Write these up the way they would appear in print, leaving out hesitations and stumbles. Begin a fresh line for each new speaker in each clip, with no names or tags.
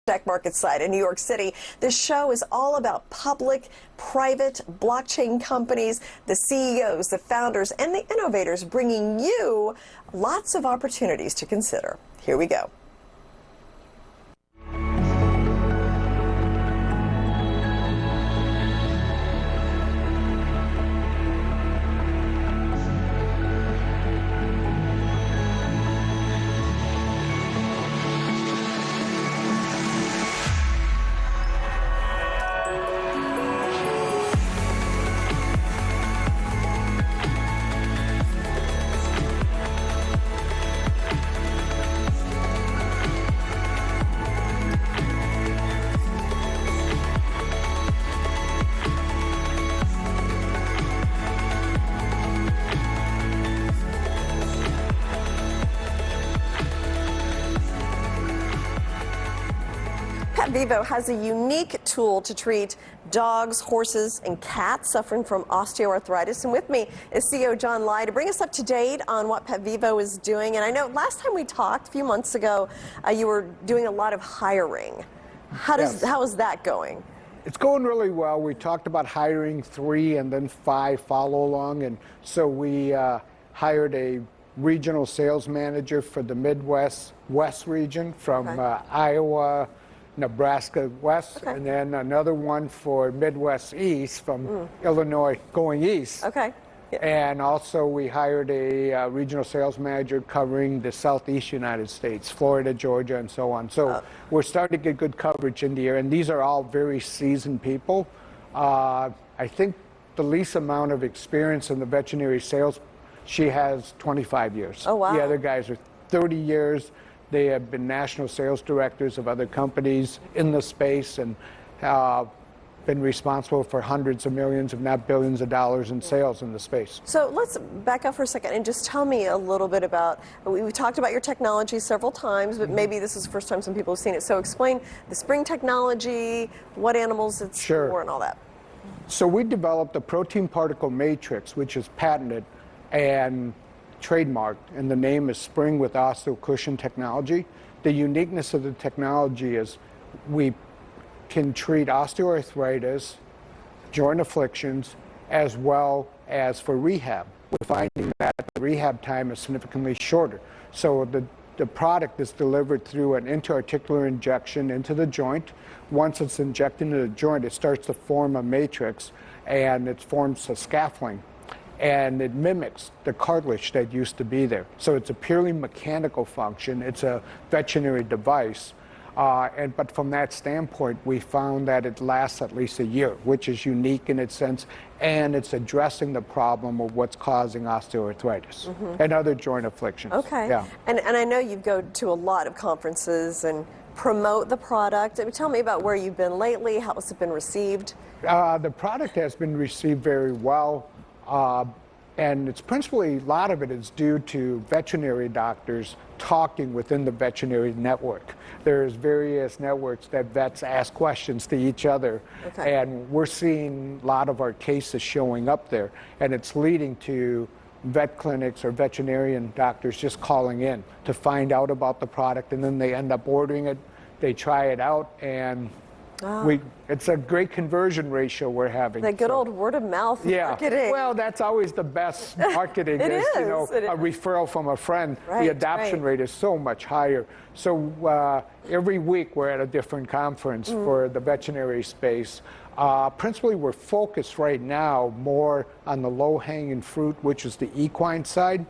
NASDAQ market site in New York City. This show is all about public, private, blockchain companies, the CEOs, the founders, and the innovators, bringing you lots of opportunities to consider. Here we go. PetVivo has a unique tool to treat dogs, horses, and cats suffering from osteoarthritis. And with me is CEO John Lai to bring us up to date on what PetVivo is doing. And I know last time we talked, a few months ago, you were doing a lot of hiring. How is that going?
It's going really well. We talked about hiring 3 and then 5 follow along. And so we hired a regional sales manager for the Midwest West region from Iowa, Nebraska West, and then another one for Midwest East from Illinois going east. And also we hired a regional sales manager covering the Southeast United States, Florida, Georgia, and so on. So we're starting to get good coverage in the area, and these are all very seasoned people. I think the least amount of experience in the veterinary sales, she has 25 years.
Oh, wow.
The other guys are 30 years. They have been national sales directors of other companies in the space and been responsible for hundreds of millions, if not billions of dollars in sales in the space.
So let's back up for a second and just tell me a little bit about, we talked about your technology several times, but maybe this is the first time some people have seen it. So explain the spring technology, what animals it's for, and all that.
So we developed a protein particle matrix, which is patented and trademarked, and the name is Spring with OsteoCushion technology. The uniqueness of the technology is we can treat osteoarthritis, joint afflictions, as well as for rehab. We're finding that the rehab time is significantly shorter. So the product is delivered through an intra-articular injection into the joint. Once it's injected into the joint, it starts to form a matrix, and it forms a scaffolding. And it mimics the cartilage that used to be there. So it's a purely mechanical function. It's a veterinary device. But from that standpoint, we found that it lasts at least a year, which is unique in its sense, and it's addressing the problem of what's causing osteoarthritis and other joint afflictions.
And I know you go to a lot of conferences and promote the product. Tell me about where you've been lately. How has it been received?
The product has been received very well. And it's principally, a lot of it is due to veterinary doctors talking within the veterinary network. There's various networks that vets ask questions to each other, and we're seeing a lot of our cases showing up there, and it's leading to vet clinics or veterinarian doctors just calling in to find out about the product, and then they end up ordering it, they try it out, and it's a great conversion ratio we're having.
The good old word of mouth marketing.
Well, that's always the best marketing.
You know,
a referral from a friend. The adoption rate is so much higher. So every week we're at a different conference for the veterinary space. Principally, we're focused right now more on the low-hanging fruit, which is the equine side.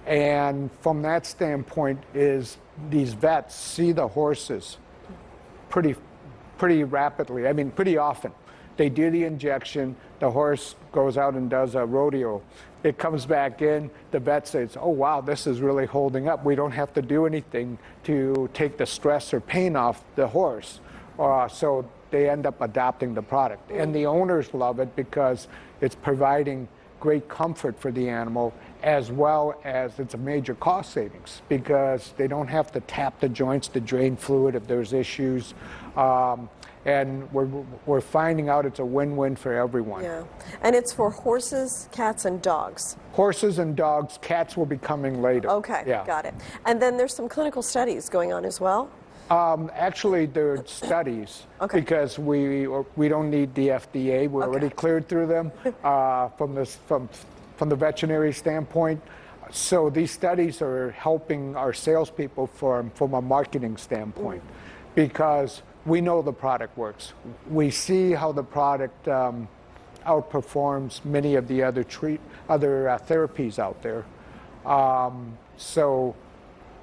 And from that standpoint is these vets see the horses pretty rapidly, pretty often. They do the injection, the horse goes out and does a rodeo. It comes back in, the vet says, oh wow, this is really holding up. We don't have to do anything to take the stress or pain off the horse. So they end up adopting the product. And the owners love it because it's providing great comfort for the animal, as well as it's a major cost savings because they don't have to tap the joints to drain fluid if there's issues. And we're finding out it's a win-win for everyone.
Yeah, and it's for horses, cats, and dogs.
Horses and dogs. Cats will be coming later.
Okay, got it. And then there's some clinical studies going on as well?
Actually, there are studies because we don't need the FDA. We're already cleared through them from the veterinary standpoint. So these studies are helping our salespeople from a marketing standpoint because we know the product works. We see how the product outperforms many of the other therapies out there. So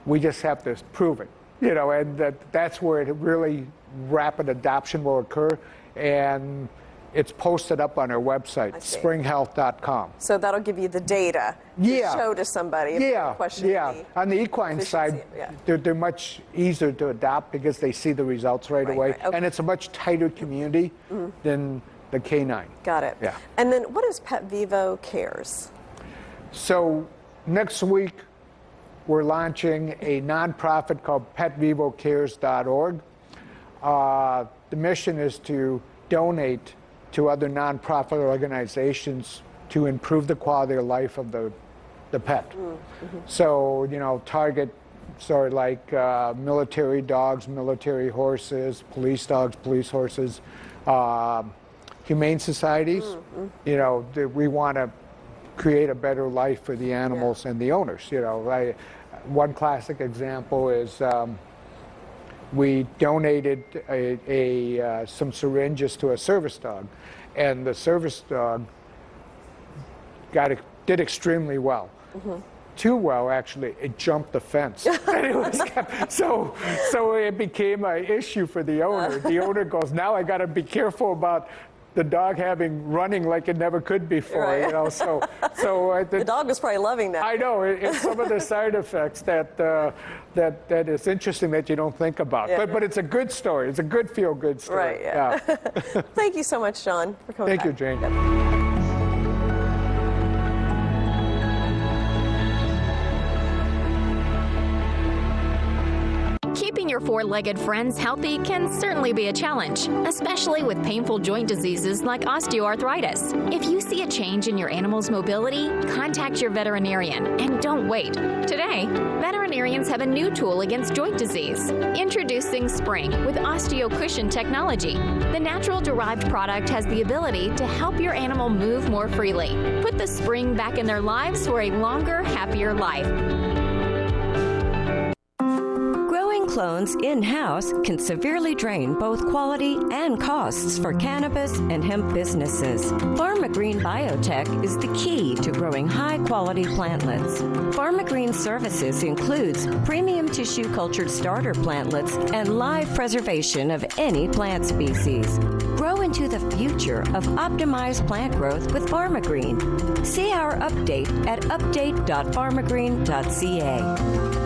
we just have to prove it. You know, and that's where really rapid adoption will occur, and it's posted up on our website, springhealth.com.
So that'll give you the data to show to somebody if they have a question.
On the equine side, they're much easier to adopt because they see the results right away, and it's a much tighter community than the canine.
Got it.
Yeah.
And then what is PetVivo Cares?
So next week, we're launching a nonprofit called PetVivoCares.org. The mission is to donate to other nonprofit organizations to improve the quality of life of the pet. So, you know, target sort of like military dogs, military horses, police dogs, police horses, humane societies. You know, we want to create a better life for the animals and the owners. You know, one classic example is we donated some syringes to a service dog, and the service dog did extremely well. Too well, actually. It jumped the fence. And it was so it became an issue for the owner. The owner goes, now I got to be careful about the dog running like it never could before, you know. So
the dog was probably loving that.
I know it's some of the side effects that is interesting that you don't think about. But it's a good story. It's a good feel-good story.
Right. Yeah. Thank you so much, John, for coming.
Thank you, Jane.
Keeping your four-legged friends healthy can certainly be a challenge, especially with painful joint diseases like osteoarthritis. If you see a change in your animal's mobility, contact your veterinarian and don't wait. Today, veterinarians have a new tool against joint disease. Introducing Spring with OsteoCushion technology. The natural-derived product has the ability to help your animal move more freely. Put the spring back in their lives for a longer, happier life.
Clones in-house can severely drain both quality and costs for cannabis and hemp businesses. PharmaGreen Biotech is the key to growing high-quality plantlets. PharmaGreen services includes premium tissue-cultured starter plantlets and live preservation of any plant species. Grow into the future of optimized plant growth with PharmaGreen. See our update at update.pharmagreen.ca.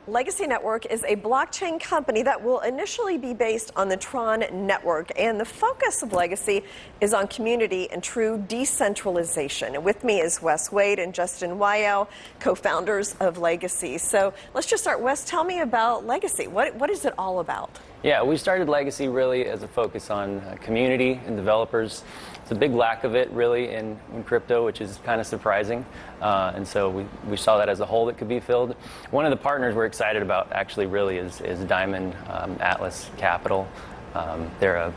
Legacy Network is a blockchain company that will initially be based on the Tron network, and the focus of Legacy is on community and true decentralization. And with me is Wes Wade and Justin Wyo, co-founders of Legacy. So let's just start. Wes, tell me about Legacy. What is it all about?
Yeah, we started Legacy really as a focus on community and developers. It's a big lack of it really in crypto, which is kind of surprising. And so we saw that as a hole that could be filled. One of the partners we're excited about actually really is Diamond Atlas Capital. They're a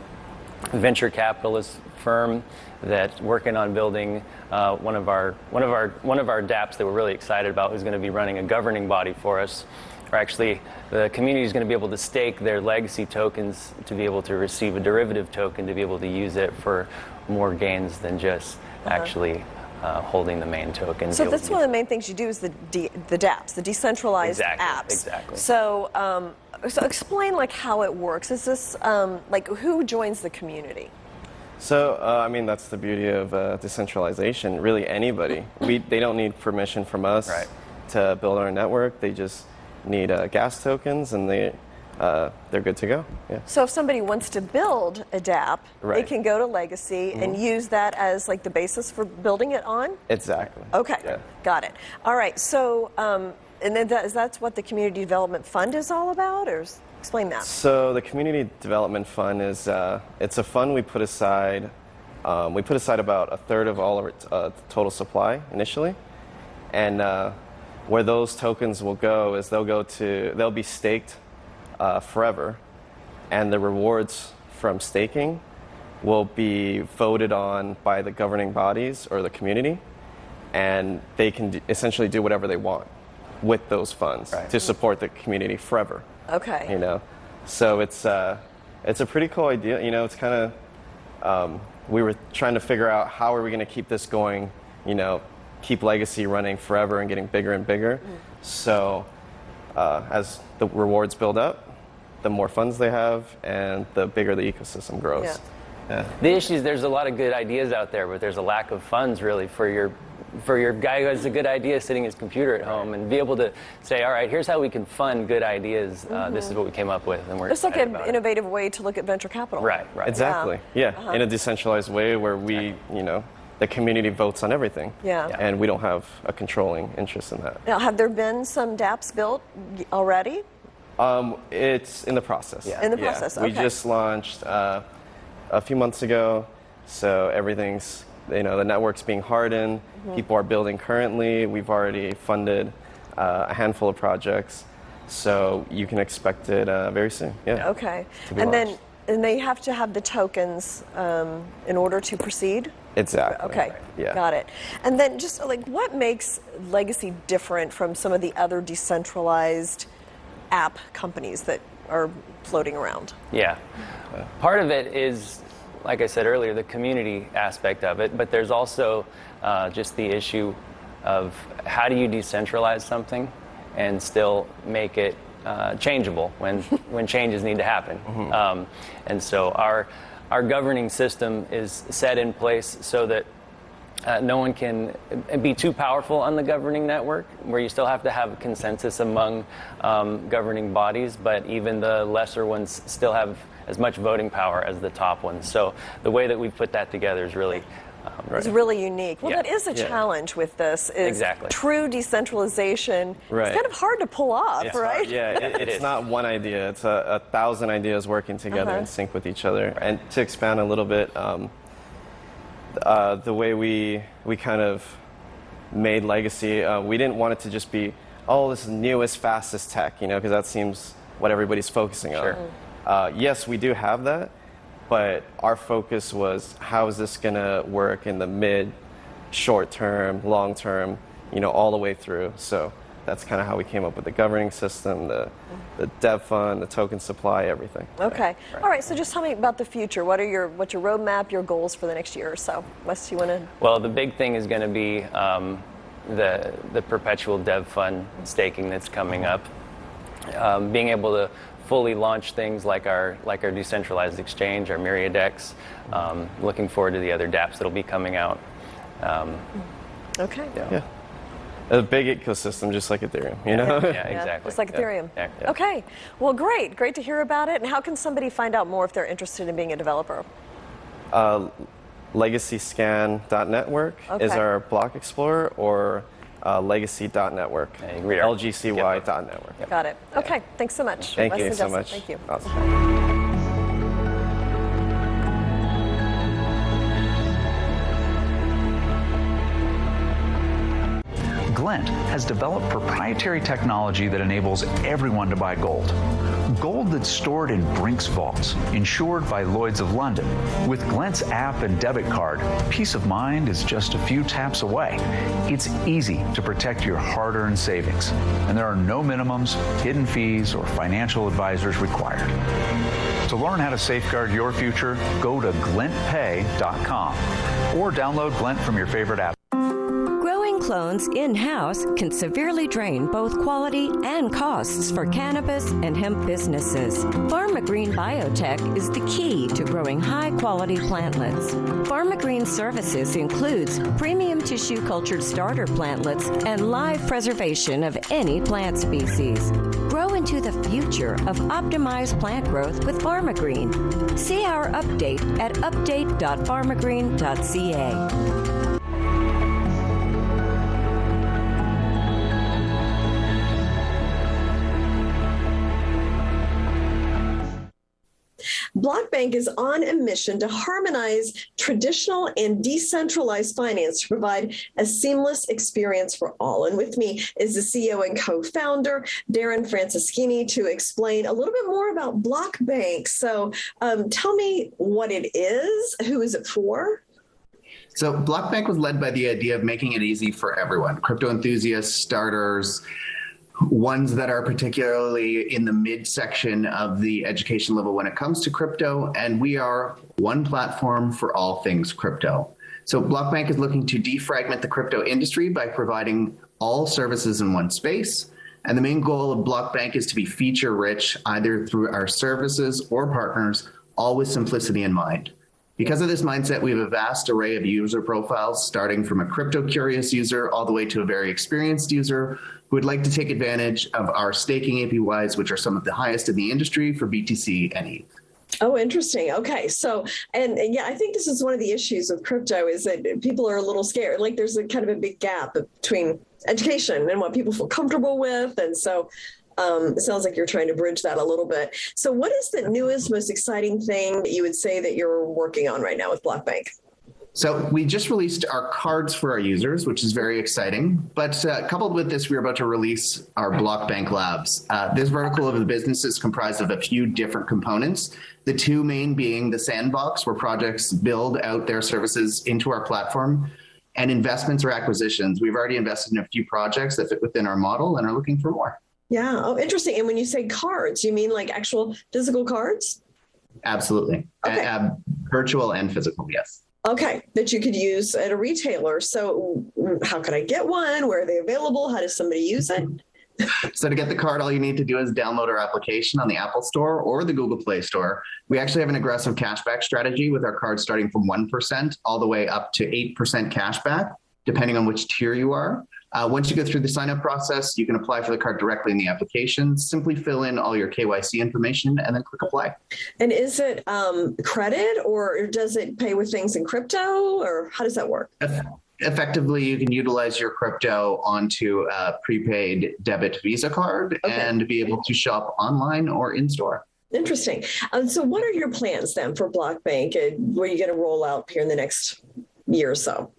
venture capitalist firm that's working on building one of our dApps that we're really excited about, who's going to be running a governing body for us. Or actually, the community is going to be able to stake their legacy tokens to be able to receive a derivative token to be able to use it for more gains than just actually holding the main token.
So that's one of the main things you do is the dApps, the decentralized apps.
Exactly.
So, so explain like how it works. Is this like who joins the community?
So, I mean, that's the beauty of decentralization. Really, anybody. They don't need permission from us to build our network. They just need gas tokens, and they're good to go. Yeah. So
if somebody wants to build a dApp, they can go to Legacy and use that as like the basis for building it on?
Exactly.
Okay,
yeah. Got
it. All right, so and then that's what the Community Development Fund is all about, or explain that.
So the Community Development Fund is it's a fund we put aside we put aside about a third of all of our total supply initially. And where those tokens will go is they'll be staked forever. And the rewards from staking will be voted on by the governing bodies or the community. And they can essentially do whatever they want with those funds to support the community forever.
Okay.
You know, so it's a pretty cool idea. You know, it's kind of we were trying to figure out how are we going to keep this going. You know, keep Legacy running forever and getting bigger and bigger. So as the rewards build up, the more funds they have, and the bigger the ecosystem grows.
Yeah.
Yeah.
The issue is there's a lot of good ideas out there, but there's a lack of funds really for your guy who has a good idea sitting at his computer at home and be able to say, all right, here's how we can fund good ideas. This is what we came up with, and we're
It's like an
about
innovative way to look at venture capital.
Right.
Exactly. Yeah. In a decentralized way where we, you know, the community votes on everything.
Yeah.
And we don't have a contring interest in that.
Now, have there been some dApps built already?
It's in the process.
In the process, okay.
We just launched a few months ago, so everything's, you know, the network's being hardened. People are building currently. We've already funded a handful of projects, so you can expect it very soon. Yeah.
Okay.
And
then they have to have the tokens in order to proceed?
Exactly.
Okay.
Yeah.
Got it. And then just like what makes Legacy different from some of the other decentralized app companies that are floating around?
Yeah. Part of it is, like I said earlier, the community aspect of it, but there's also just the issue of how do you decentralize something and still make it changeable when changes need to happen. And so our governing system is set in place so that no one can be too powerful on the governing network, where you still have to have a consensus among governing bodies, but even the lesser ones still have as much voting power as the top ones. So the way that we've put that together is really
It's really unique. Well, that is a challenge with this. Is true decentralization. It's kind of hard to pull off, right?
It's not one idea. It's 1,000 ideas working together in sync with each other. And to expand a little bit, the way we kind of made Legacy, we didn't want it to just be, oh, this is newest, fastest tech, you know, because that seems what everybody's focusing on. Yes, we do have that, but our focus was how is this going to work in the mid, short term, long term, you know, all the way through. So that's kind of how we came up with the governing system, the dev fund, the token supply, everything.
Okay. All right. So just tell me about the future. What's your roadmap, your goals for the next year or so? Wes, you want to?
Well, the big thing is going to be the perpetual dev fund staking that's coming up. Being able to fully launch things like our decentralized exchange, our Myriadex. Looking forward to the other dApps that'll be coming out.
Okay.
Yeah. A big ecosystem, just like Ethereum, you know?
Yeah, exactly.
Just like Ethereum.
Yeah.
Okay. Well, great. Great to hear about it. And how can somebody find out more if they're interested in being a developer?
LegacyScan.network is our block explorer, or legacy.network, LGCY.network.
Yep. Got it. Okay. Thanks so much.
Thank you so much.
Thank you.
Awesome.
Glint has developed proprietary technology that enables everyone to buy gold. Gold that's stored in Brink's vaults, insured by Lloyd's of London. With Glint's app and debit card, peace of mind is just a few taps away. It's easy to protect your hard-earned savings, and there are no minimums, hidden fees, or financial advisors required. To learn how to safeguard your future, go to glintpay.com or download Glint from your favorite app.
Growing clones in-house can severely drain both quality and costs for cannabis and hemp businesses. PharmaGreen Biotech is the key to growing high-quality plantlets. PharmaGreen services includes premium tissue-cultured starter plantlets and live preservation of any plant species. Grow into the future of optimized plant growth with PharmaGreen. See our update at update.pharmagreen.ca.
BlockBank BlockBank is on a mission to harmonize traditional and decentralized finance to provide a seamless experience for all. And with me is the CEO and co-founder, Darren Franceschini, to explain a little bit more about BlockBank. So tell me what it is, who is it for?
So BlockBank was led by the idea of making it easy for everyone, crypto enthusiasts, starters, ones that are particularly in the midsection of the education level when it comes to crypto. And we are one platform for all things crypto. So BlockBank is looking to defragment the crypto industry by providing all services in one space. And the main goal of BlockBank is to be feature rich, either through our services or partners, all with simplicity in mind. Because of this mindset, we have a vast array of user profiles, starting from a crypto curious user all the way to a very experienced user who would like to take advantage of our staking APYs, which are some of the highest in the industry for BTC and ETH.
Oh, interesting. Okay. So, and yeah, I think this is one of the issues with crypto is that people are a little scared. Like there's a kind of a big gap between education and what people feel comfortable with. And so it sounds like you're trying to bridge that a little bit. So what is the newest, most exciting thing that you would say that you're working on right now with BlockBank?
So we just released our cards for our users, which is very exciting. But coupled with this, we're about to release our BlockBank Labs. This vertical of the business is comprised of a few different components. The two main being the sandbox, where projects build out their services into our platform, and investments or acquisitions. We've already invested in a few projects that fit within our model and are looking for more.
Yeah. Oh, interesting. And when you say cards, you mean like actual physical cards?
Absolutely.
Okay.
Virtual and physical, yes.
Okay, that you could use at a retailer. So how can I get one? Where are they available? How does somebody use it?
So to get the card, all you need to do is download our application on the Apple Store or the Google Play Store. We actually have an aggressive cashback strategy with our cards starting from 1% all the way up to 8% cashback, depending on which tier you are. Once you go through the sign-up process, you can apply for the card directly in the application. Simply fill in all your KYC information and then click apply. And
is it credit or does it pay with things in crypto or how does that work?
Effectively, you can utilize your crypto onto a prepaid debit Visa card and be able to shop online or in-store.
Interesting. So what are your plans then for BlockBank? Where are you going to roll out here in the next year or so?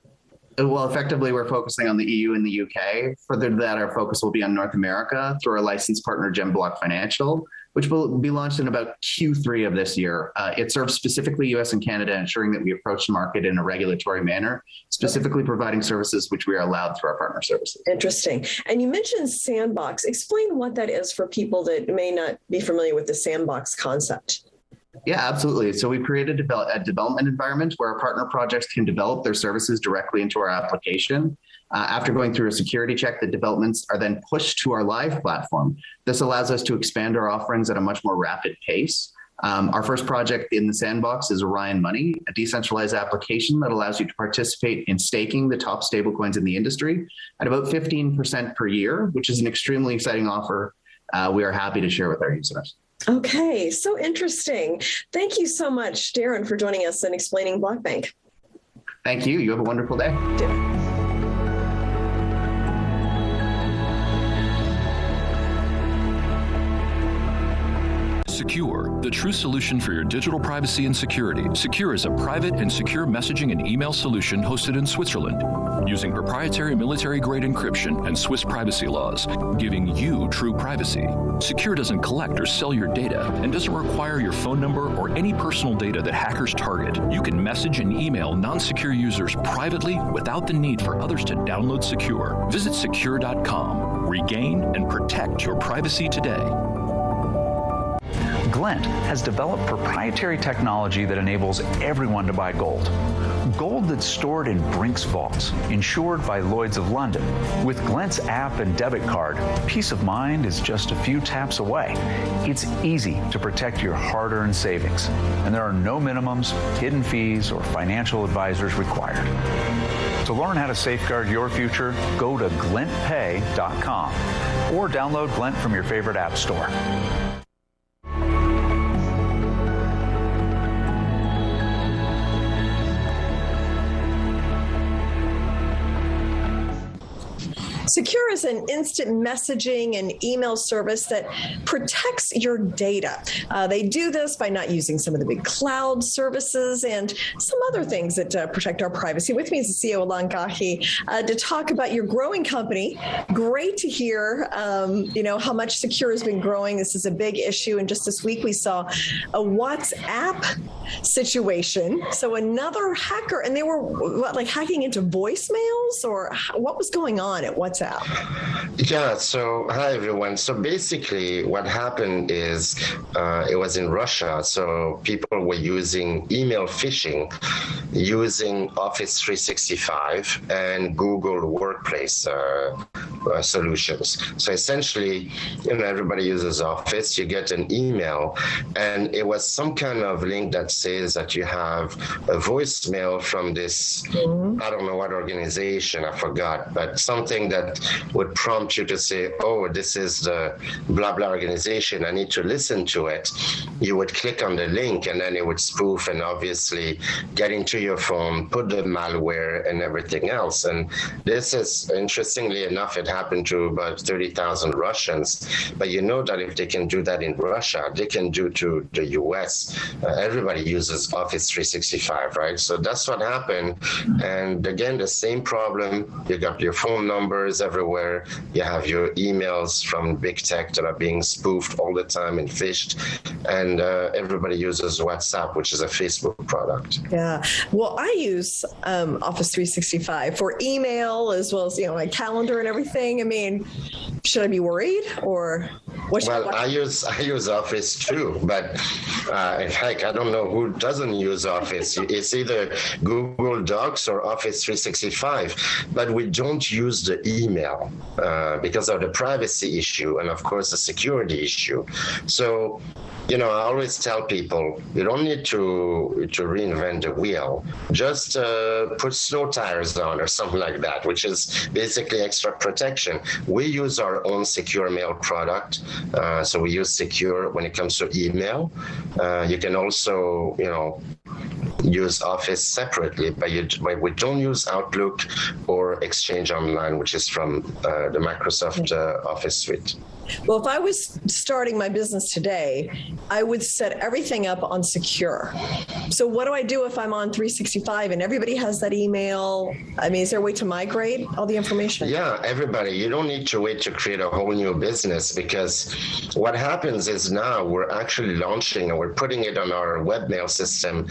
Well, effectively, we're focusing on the EU and the UK. Further to that, our focus will be on North America through our licensed partner, GemBlock Financial, which will be launched in about Q3 of this year. It serves specifically US and Canada, ensuring that we approach the market in a regulatory manner, specifically providing services which we are allowed through our partner services.
Interesting. And you mentioned Sandbox. Explain what that is for people that may not be familiar with the Sandbox concept.
Yeah, absolutely. So we created a development environment where our partner projects can develop their services directly into our application. After going through a security check, the developments are then pushed to our live platform. This allows us to expand our offerings at a much more rapid pace. Our first project in the sandbox is Orion Money, a decentralized application that allows you to participate in staking the top stablecoins in the industry at about 15% per year, which is an extremely exciting offer we are happy to share with our users.
Okay, so interesting. Thank you so much, Darren, for joining us and explaining BlockBank.
Thank you. You have a wonderful day.
SEKUR, the true solution for your digital privacy and security. SEKUR is a private and secure messaging and email solution hosted in Switzerland, using proprietary military-grade encryption and Swiss privacy laws, giving you true privacy. SEKUR doesn't collect or sell your data and doesn't require your phone number or any personal data that hackers target. You can message and email non-secure users privately without the need for others to download SEKUR. Visit SEKUR.com. Regain and protect your privacy today.
Glent has developed proprietary technology that enables everyone to buy gold. Gold that's stored in Brink's vaults, insured by Lloyd's of London. With Glent's app and debit card, peace of mind is just a few taps away. It's easy to protect your hard-earned savings, and there are no minimums, hidden fees, or financial advisors required. To learn how to safeguard your future, go to glentpay.com or download Glent from your favorite app store.
SEKUR is an instant messaging and email service that protects your data. They do this by not using some of the big cloud services and some other things that protect our privacy. With me is the CEO, Alon Gahi, to talk about your growing company. Great to hear, how much SEKUR has been growing. This is a big issue. And just this week, we saw a WhatsApp situation. So another hacker, and they were hacking into voicemails, or what was going on at WhatsApp?
Yeah, so hi everyone. So basically what happened is it was in Russia. So people were using email phishing using Office 365 and Google Workplace solutions. So essentially, everybody uses Office, you get an email, and it was some kind of link that says that you have a voicemail from this, I don't know what organization, I forgot, but something that would prompt you to say, oh, this is the blah, blah organization, I need to listen to it. You would click on the link and then it would spoof and obviously get into your phone, put the malware and everything else. And this is, interestingly enough, it happened to about 30,000 Russians. But you know that if they can do that in Russia, they can do to the US. Everybody uses Office 365, right? So that's what happened. And again, the same problem. You got your phone numbers everywhere. You have your emails from big tech that are being spoofed all the time and phished. And everybody uses WhatsApp, which is a Facebook product.
Yeah. Well, I use Office 365 for email as well as, my calendar and everything. I mean, should I be worried, or what?
I use Office too, but in fact, I don't know who doesn't use Office. It's either Google Docs or Office 365, but we don't use the email because of the privacy issue and, of course, the security issue. So, I always tell people, you don't need to reinvent the wheel. Just put snow tires on or something like that, which is basically extra protection. We use our own SEKUR Mail product. So we use SEKUR when it comes to email. You can also, use Office separately, but we don't use Outlook or Exchange Online, which is from the Microsoft Office suite.
Well, if I was starting my business today, I would set everything up on SEKUR. So what do I do if I'm on 365 and everybody has that email? I mean, is there a way to migrate all the information?
Yeah, everybody. You don't need to wait to create a whole new business, because what happens is now we're actually launching and we're putting it on our webmail system.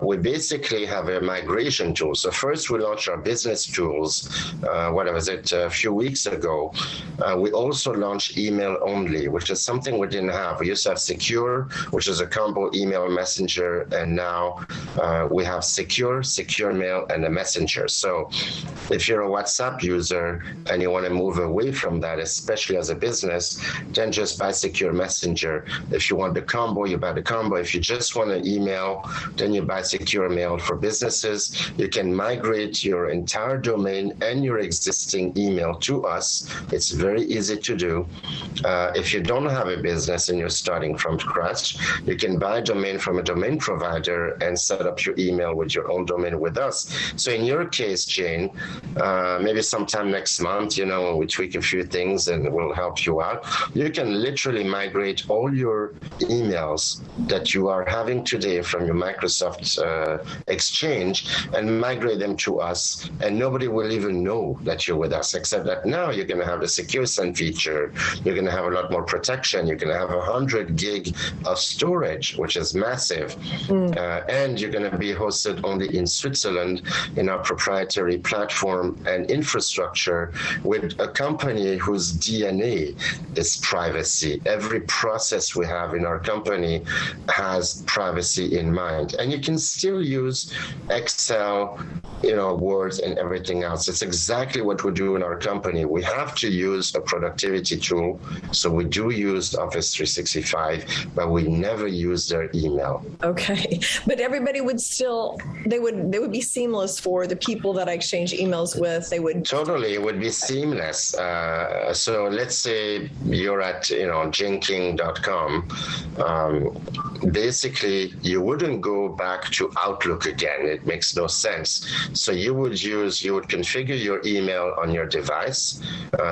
We basically have a migration tool. So first we launched our business tools, a few weeks ago. We also launched email only, which is something we didn't have. We used to have SEKUR, which is a combo email messenger, and now we have SEKUR Mail, and a messenger. So if you're a WhatsApp user and you want to move away from that, especially as a business, then just buy SEKUR Messenger. If you want the combo, you buy the combo. If you just want an email, then you buy SEKUR Mail for businesses. You can migrate your entire domain and your existing email to us. It's very easy to do. If you don't have a business and you're starting from scratch, you can buy a domain from a domain provider and set up your email with your own domain with us. So in your case, Jane, maybe sometime next month, when we tweak a few things and we'll help you out, you can literally migrate all your emails that you are having today from your Microsoft Exchange and migrate them to us, and nobody will even know that you're with us, except that now you're going to have the Secure Send feature. You're going to have a lot more protection. You're going to have 100 gig of storage, which is massive. And you're going to be hosted only in Switzerland in our proprietary platform and infrastructure with a company whose DNA is privacy. Every process we have in our company has privacy in mind. And you can still use Excel, Word and everything else. It's exactly what we do in our company. We have to use a productivity tool. So we do use Office 365, but we never use their email.
Okay. But everybody would still, they would be seamless for the people that I exchange emails with. They would.
Totally. It would be seamless. So let's say you're at, jenking.com. Basically, you wouldn't go back to Outlook again. It makes no sense. So you would configure your email on your device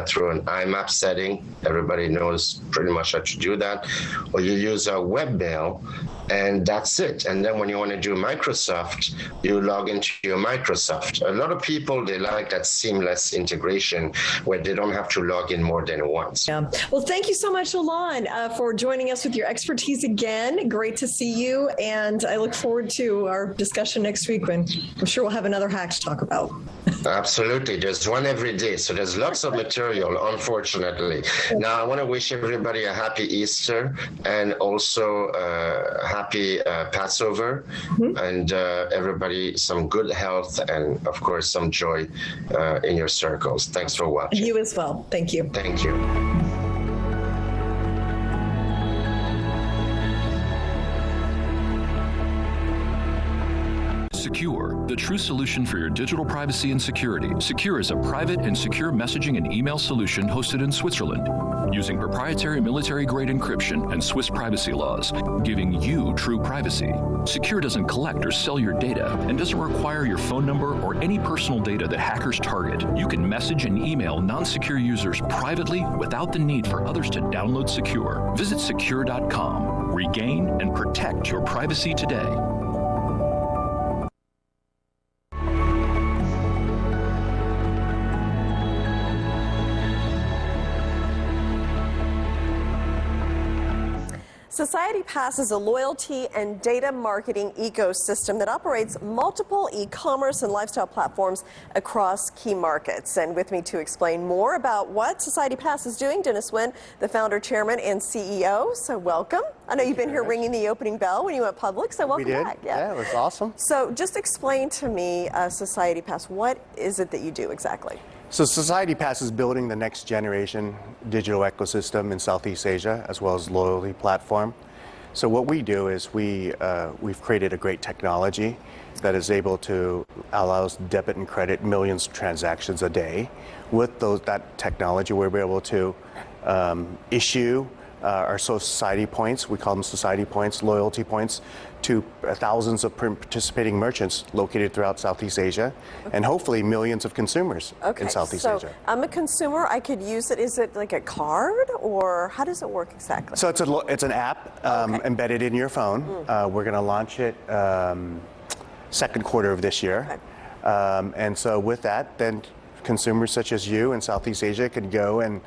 through an IMAP setting. Everybody knows pretty much how to do that. Or you use a webmail, and that's it. And then when you want to do Microsoft, you log into your Microsoft. A lot of people, they like that seamless integration where they don't have to log in more than once.
Yeah. Well, thank you so much, Alon, for joining us with your expertise again. Great to see you. And I look forward to our discussion next week when I'm sure we'll have another hack to talk about.
Absolutely. There's one every day. So there's lots of material, unfortunately. Now, I want to wish everybody a happy Easter and also happy Passover, and everybody some good health and, of course, some joy in your circles. Thanks for watching.
You as well. Thank you.
Thank you.
SEKUR, the true solution for your digital privacy and security. SEKUR is a private and secure messaging and email solution hosted in Switzerland, using proprietary military-grade encryption and Swiss privacy laws, giving you true privacy. SEKUR doesn't collect or sell your data and doesn't require your phone number or any personal data that hackers target. You can message and email non-secure users privately without the need for others to download SEKUR. Visit SEKUR.com. Regain and protect your privacy today.
Society Pass is a loyalty and data marketing ecosystem that operates multiple e-commerce and lifestyle platforms across key markets. And with me to explain more about what Society Pass is doing, Dennis Nguyen, the founder, chairman, and CEO. So welcome. I know you've been here ringing the opening bell when you went public, so welcome back.
Yeah, it was awesome.
So just explain to me, Society Pass, what is it that you do exactly?
So Society Pass is building the next generation digital ecosystem in Southeast Asia, as well as loyalty platform. So what we do is we've created a great technology that is able to allow us debit and credit millions of transactions a day. With that technology, we're able to issue our society points, we call them society points, loyalty points, to thousands of participating merchants located throughout Southeast Asia, and hopefully millions of consumers in Southeast Asia.
I'm a consumer, I could use it. Is it like a card, or how does it work exactly?
So it's an app embedded in your phone. We're going to launch it second quarter of this year. And so with that, then consumers such as you in Southeast Asia can go and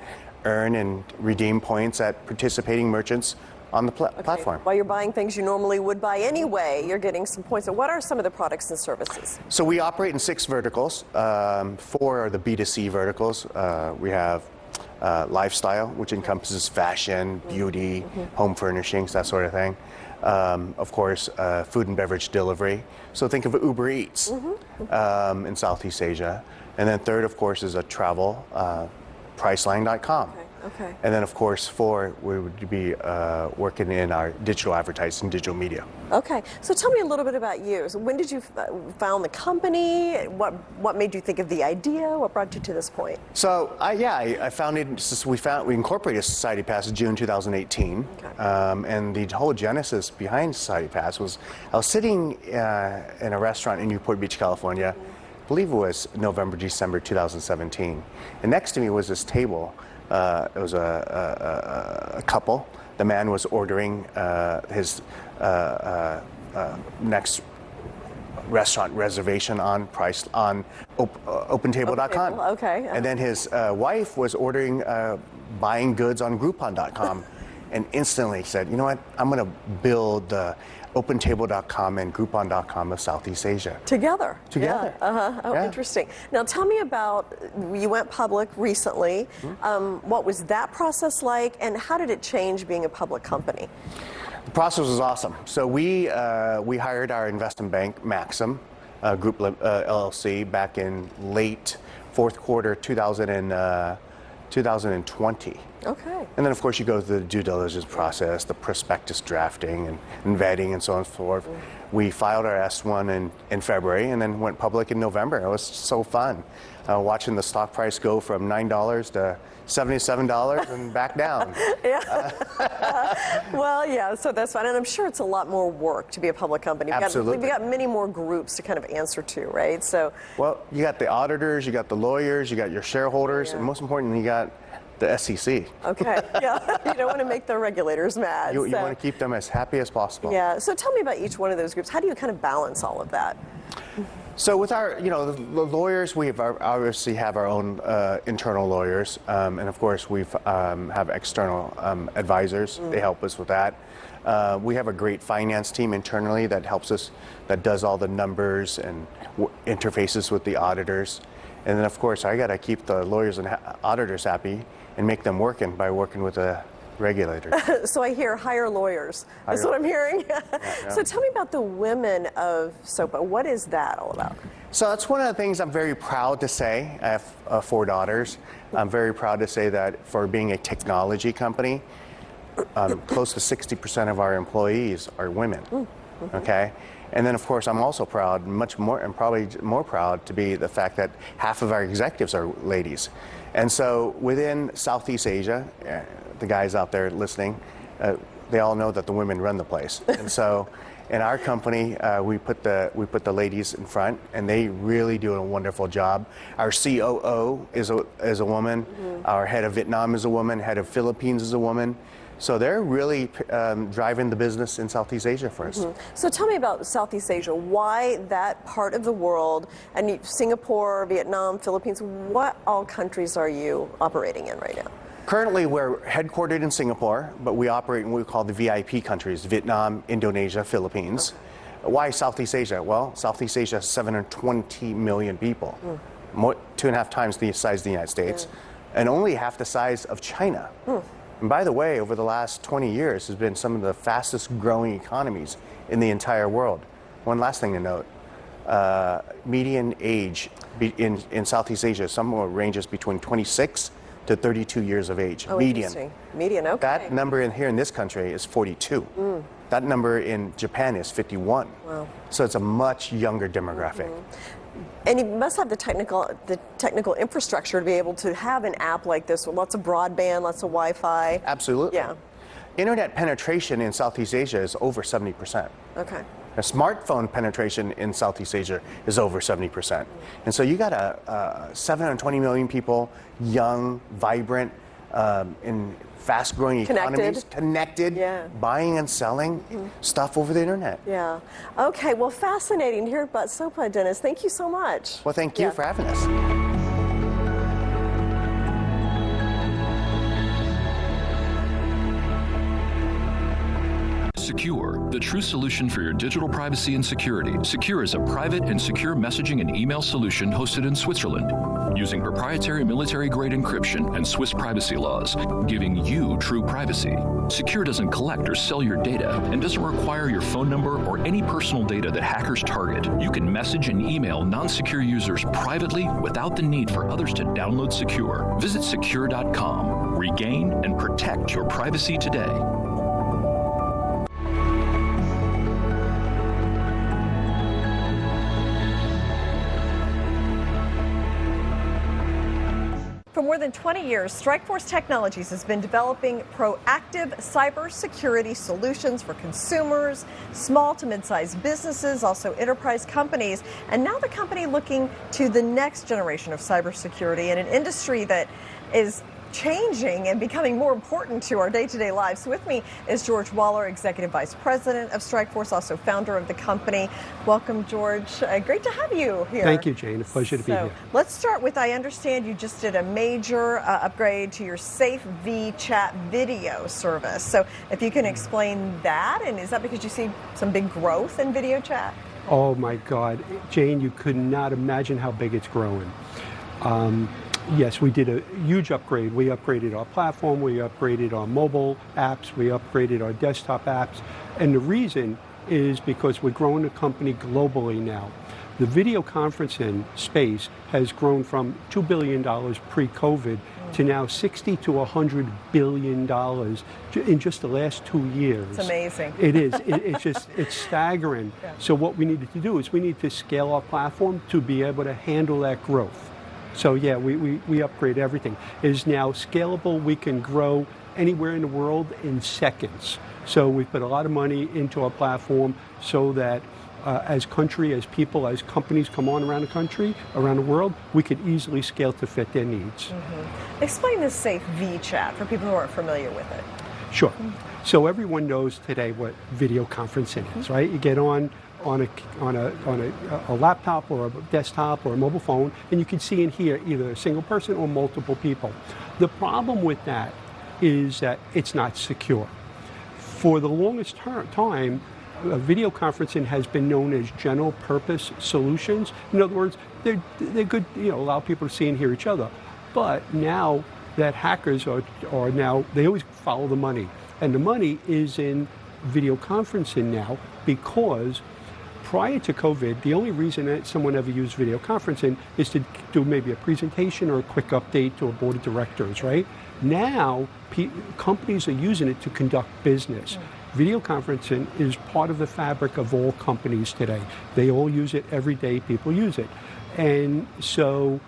earn and redeem points at participating merchants on the platform.
While you're buying things you normally would buy anyway, you're getting some points. So what are some of the products and services?
So we operate in 6 verticals. 4 are the B2C verticals. We have lifestyle, which encompasses fashion, beauty, home furnishings, that sort of thing. Of course, food and beverage delivery. So think of Uber Eats in Southeast Asia. And then third, of course, is a travel, Priceline.com.
Okay.
And then, of course, 4, we would be working in our digital advertising, digital media.
Okay. So tell me a little bit about you. So when did you found the company? What made you think of the idea? What brought you to this point?
So, I founded, we incorporated Society Pass in June 2018. And the whole genesis behind Society Pass was, I was sitting in a restaurant in Newport Beach, California. I believe it was November, December 2017. And next to me was this table. It was a couple. The man was ordering his next restaurant reservation on OpenTable.com.
Okay.
And then his wife was ordering buying goods on Groupon.com, and instantly said, "You know what? I'm going to build the OpenTable.com and Groupon.com of Southeast Asia."
Together.
Yeah.
Oh, interesting. Now tell me about, you went public recently. What was that process like, and how did it change being a public company?
The process was awesome. So we hired our investment bank, Maxim Group LLC, back in late fourth quarter 2020.
Okay.
And then, of course, you go through the due diligence process, the prospectus drafting and vetting and so on and so forth. We filed our S1 in February and then went public in November. It was so fun watching the stock price go from $9 to $77 and back down.
Yeah. Well, yeah, so that's fine. And I'm sure it's a lot more work to be a public company.
Absolutely.
We've got many more groups to kind of answer to, right? So.
Well, you got the auditors, you got the lawyers, you got your shareholders, and most importantly, you got the SEC.
Okay, yeah. You don't want to make the regulators mad.
You want to keep them as happy as possible.
Yeah, so tell me about each one of those groups. How do you kind of balance all of that?
So with our, the lawyers, we obviously have our own internal lawyers, and of course we have external advisors. They help us with that. We have a great finance team internally that helps us, that does all the numbers and interfaces with the auditors. And then of course I got to keep the lawyers and auditors happy and make them working by working with the regulators.
So I hear hire lauyers. That's what I'm hearing. Yeah. So tell me about the Women of Sopa. What is that all about?
So that's one of the things I'm very proud to say. I have 4 daughters. I'm very proud to say that for being a technology company, close to 60% of our employees are women. Okay? And then, of course, I'm also proud, much more, and probably more proud to be the fact that half of our executives are ladies. And so within Southeast Asia, the guys out there listening, they all know that the women run the place. And so in our company, we put the ladies in front, and they really do a wonderful job. Our COO is a woman. Our head of Vietnam is a woman. Head of Philippines is a woman. So they're really driving the business in Southeast Asia for us.
So tell me about Southeast Asia. Why that part of the world? And Singapore, Vietnam, Philippines. What all countries are you operating in right now?
Currently, we're headquartered in Singapore, but we operate in what we call the VIP countries: Vietnam, Indonesia, Philippines. Why Southeast Asia? Well, Southeast Asia has 720 million people, 2.5 times the size of the United States, and only half the size of China. And by the way, over the last 20 years, has been some of the fastest growing economies in the entire world. One last thing to note, median age in Southeast Asia somewhere ranges between 26 to 32 years of age.
Oh,
median.
Median, okay.
That number here in this country is 42. That number in Japan is 51.
Wow.
So it's a much younger demographic.
And you must have the technical infrastructure to be able to have an app like this with lots of broadband, lots of Wi-Fi.
Absolutely.
Yeah.
Internet penetration in Southeast Asia is over 70%.
Okay.
A smartphone penetration in Southeast Asia is over 70%. And so you got 720 million people, young, vibrant, in fast-growing economies, connected, buying and selling stuff over the internet.
Yeah. Okay, well, fascinating to hear about Sopa, Dennis. Thank you so much.
Well, thank you for having us.
SEKUR, the true solution for your digital privacy and security. SEKUR is a private and secure messaging and email solution hosted in Switzerland, using proprietary military-grade encryption and Swiss privacy laws, giving you true privacy. SEKUR doesn't collect or sell your data and doesn't require your phone number or any personal data that hackers target. You can message and email non-secure users privately without the need for others to download SEKUR. Visit SEKUR.com. Regain and protect your privacy today.
For more than 20 years, Strikeforce Technologies has been developing proactive cybersecurity solutions for consumers, small to mid-sized businesses, also enterprise companies, and now the company looking to the next generation of cybersecurity in an industry that is changing and becoming more important to our day-to-day lives. So with me is George Waller, Executive Vice President of Strikeforce, also founder of the company. Welcome, George. Great to have you here.
Thank you, Jane. A pleasure to be here.
Let's start with, I understand you just did a major upgrade to your SafeV chat video service. So if you can explain that, and is that because you see some big growth in video chat?
Oh my God, Jane, you could not imagine how big it's growing. Yes, we did a huge upgrade. We upgraded our platform, we upgraded our mobile apps, we upgraded our desktop apps. And the reason is because we're growing the company globally now. The video conferencing space has grown from $2 billion pre-COVID to now $60 to $100 billion in just the last 2 years.
It's amazing.
It is. It's staggering. Yeah. So what we needed to do is we need to scale our platform to be able to handle that growth. So yeah, we upgrade everything. It is now scalable. We can grow anywhere in the world in seconds. So we put a lot of money into our platform so that as country, as people, as companies come on around the country, around the world, we could easily scale to fit their needs.
Mm-hmm. Explain this safe VChat for people who aren't familiar with it.
Sure. So everyone knows today what video conferencing is, right? You get on a laptop or a desktop or a mobile phone, and you can see and hear either a single person or multiple people. The problem with that is that it's not secure. For the longest time, video conferencing has been known as general purpose solutions. In other words, they're good, allow people to see and hear each other. But now that hackers are now, they always follow the money. And the money is in video conferencing now, because prior to COVID, the only reason that someone ever used video conferencing is to do maybe a presentation or a quick update to a board of directors, right? Now, companies are using it to conduct business. Video conferencing is part of the fabric of all companies today. They all use it every day. People use it. And so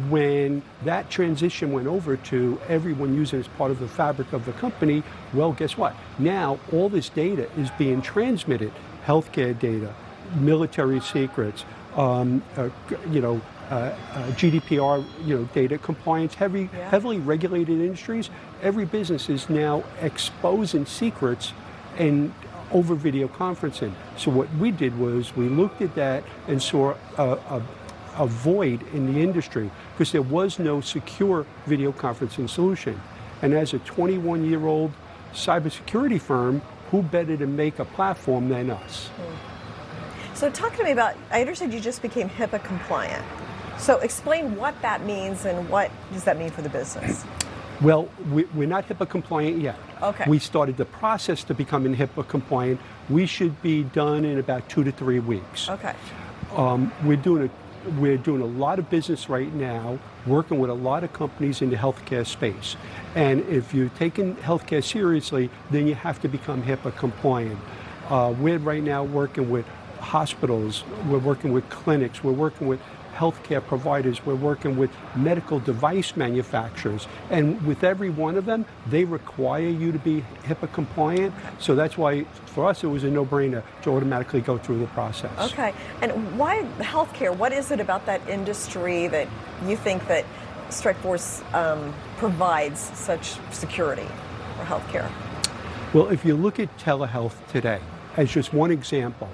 when that transition went over to everyone using it as part of the fabric of the company, well, guess what? Now all this data is being transmitted. Healthcare data, military secrets, GDPR, data compliance, heavily regulated industries. Every business is now exposing secrets and over video conferencing. So what we did was we looked at that and saw a void in the industry because there was no secure video conferencing solution. And as a 21-year-old cybersecurity firm, who better to make a platform than us?
So talk to me about, I understand you just became HIPAA compliant. So explain what that means and what does that mean for the business?
Well, we're not HIPAA compliant yet.
Okay.
We started the process to becoming HIPAA compliant. We should be done in about 2 to 3 weeks.
Okay.
We're doing a lot of business right now, working with a lot of companies in the healthcare space. And if you're taking healthcare seriously, then you have to become HIPAA compliant. We're right now working with hospitals, we're working with clinics, we're working with healthcare providers, we're working with medical device manufacturers, and with every one of them, they require you to be HIPAA compliant. So that's why, for us, it was a no-brainer to automatically go through the process.
Okay, and why healthcare? What is it about that industry that you think that Strikeforce provides such security for healthcare?
Well, if you look at telehealth today, as just one example,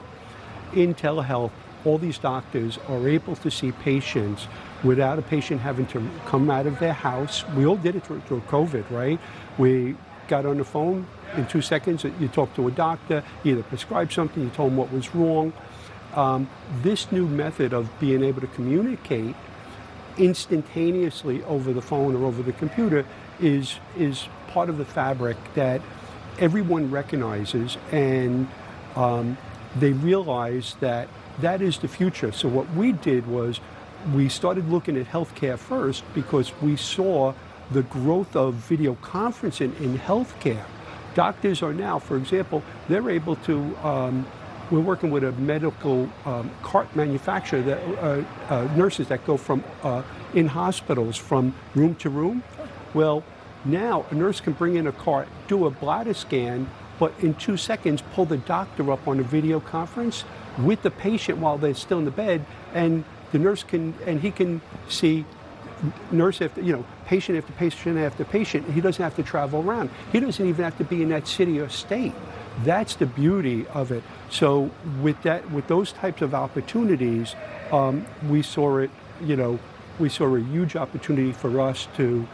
in telehealth, all these doctors are able to see patients without a patient having to come out of their house. We all did it through COVID, right? We got on the phone in 2 seconds. You talk to a doctor, either prescribe something, you told them what was wrong. This new method of being able to communicate instantaneously over the phone or over the computer is part of the fabric that everyone recognizes, and they realize that that is the future. So what we did was we started looking at healthcare first because we saw the growth of video conferencing in healthcare. Doctors are now, for example, they're able to, we're working with a medical cart manufacturer, that nurses that go from in hospitals from room to room. Well, now a nurse can bring in a cart, do a bladder scan, but in 2 seconds pull the doctor up on a video conference with the patient while they're still in the bed, and the nurse can, and he can see nurse after, patient after patient after patient. He doesn't have to travel around. He doesn't even have to be in that city or state. That's the beauty of it. So with those types of opportunities, we saw it, we saw a huge opportunity for us to,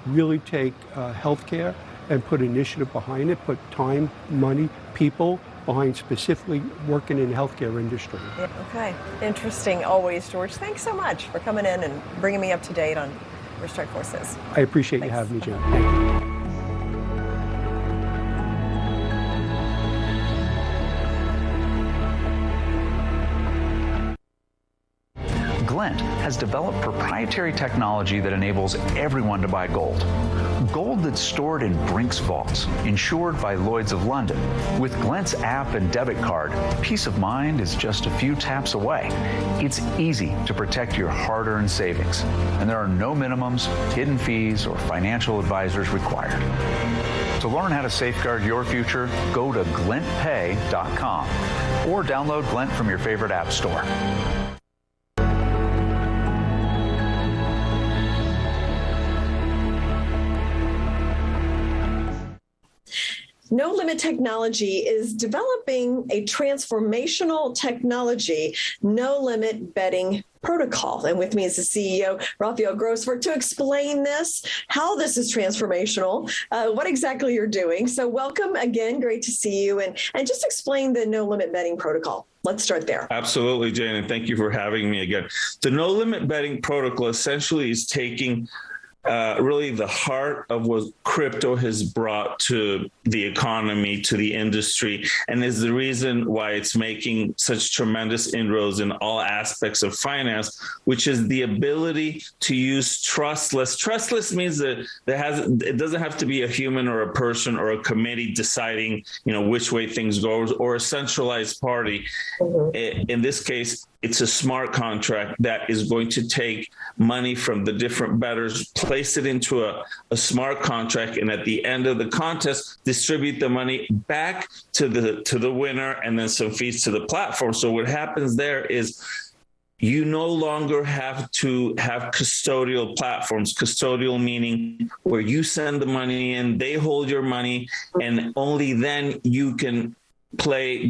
really take healthcare and put initiative behind it, put time, money, people behind specifically working in the healthcare industry.
Yeah, okay, interesting always, George. Thanks so much for coming in and bringing me up to date on where Strikeforce is.
I appreciate you having me, Jim. Thank you.
has developed proprietary technology that enables everyone to buy gold. Gold that's stored in Brink's vaults, insured by Lloyd's of London. With Glent's app and debit card, peace of mind is just a few taps away. It's easy to protect your hard-earned savings, and there are no minimums, hidden fees, or financial advisors required. To learn how to safeguard your future, go to glentpay.com or download Glent from your favorite app store.
No Limit Technology is developing a transformational technology, no limit betting protocol. And with me is the CEO, Rafael Grossberg, to explain this, how this is transformational, what exactly you're doing. So welcome again. Great to see you. And just explain the no limit betting protocol. Let's start there.
Absolutely, Jane. And thank you for having me again. The no limit betting protocol essentially is taking really the heart of what crypto has brought to the economy, to the industry, and is the reason why it's making such tremendous inroads in all aspects of finance, which is the ability to use trustless. Trustless means that it doesn't have to be a human or a person or a committee deciding, which way things go, or a centralized party. In this case, it's a smart contract that is going to take money from the different bettors, place it into a smart contract, and at the end of the contest, distribute the money back to the winner, and then some fees to the platform. So what happens there is you no longer have to have custodial platforms. Custodial meaning where you send the money in, they hold your money, and only then you can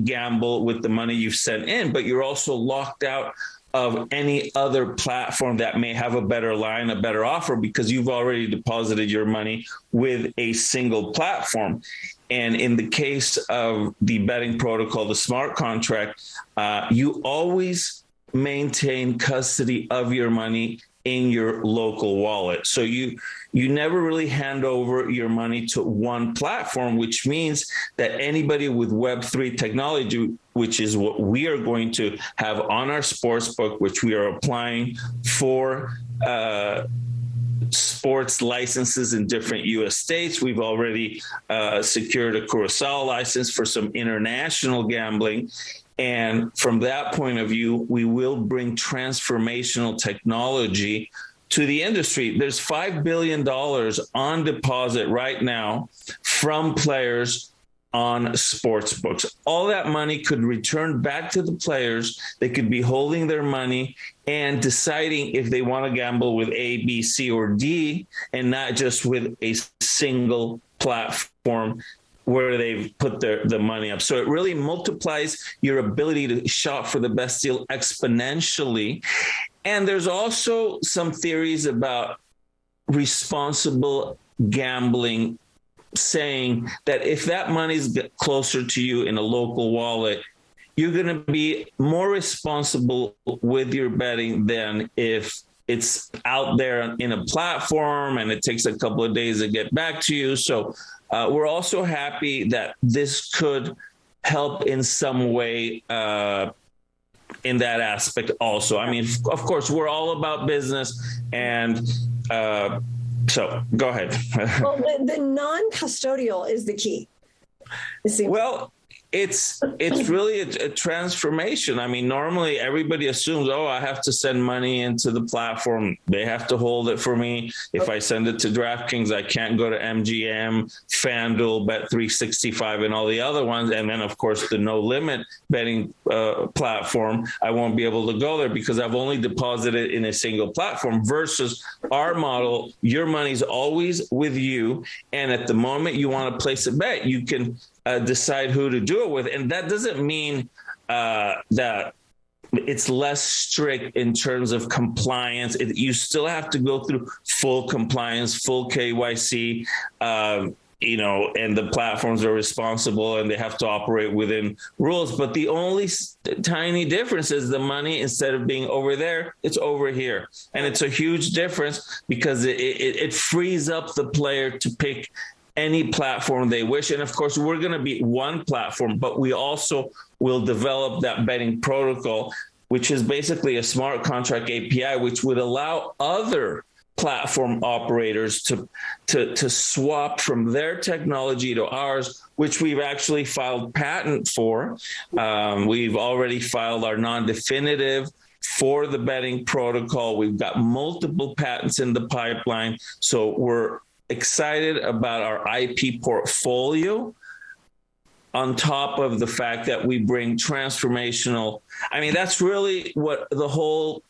gamble with the money you've sent in, but you're also locked out of any other platform that may have a better line, a better offer, because you've already deposited your money with a single platform. And in the case of the betting protocol, the smart contract, you always maintain custody of your money in your local wallet. So you never really hand over your money to one platform, which means that anybody with Web3 technology, which is what we are going to have on our sportsbook, which we are applying for sports licenses in different U.S. states. We've already secured a Curacao license for some international gambling. And from that point of view, we will bring transformational technology to the industry. There's $5 billion on deposit right now from players on sports books. All that money could return back to the players. They could be holding their money and deciding if they want to gamble with A, B, C, or D, and not just with a single platform where they've put the money up. So it really multiplies your ability to shop for the best deal exponentially. And there's also some theories about responsible gambling, saying that if that money's closer to you in a local wallet, you're going to be more responsible with your betting than if it's out there in a platform and it takes a couple of days to get back to you. So we're also happy that this could help in some way in that aspect also. I mean, of course, we're all about business, and so go ahead.
Well, the non-custodial is the key.
Well, it's really a transformation. I mean, normally everybody assumes, oh, I have to send money into the platform. They have to hold it for me. If I send it to DraftKings, I can't go to MGM, FanDuel, Bet365, and all the other ones. And then, of course, the no limit betting platform, I won't be able to go there because I've only deposited in a single platform. Versus our model, your money's always with you. And at the moment you want to place a bet, you can decide who to do it with. And that doesn't mean that it's less strict in terms of compliance. You still have to go through full compliance, full KYC, and the platforms are responsible and they have to operate within rules. But the only tiny difference is the money, instead of being over there, it's over here. And it's a huge difference because it frees up the player to pick any platform they wish. And of course, we're going to be one platform, but we also will develop that betting protocol which is basically a smart contract API, which would allow other platform operators to swap from their technology to ours, which we've actually filed patent for. We've already filed our non-definitive for the betting protocol. We've got multiple patents in the pipeline. So we're excited about our IP portfolio, on top of the fact that we bring transformational. I mean, that's really what the whole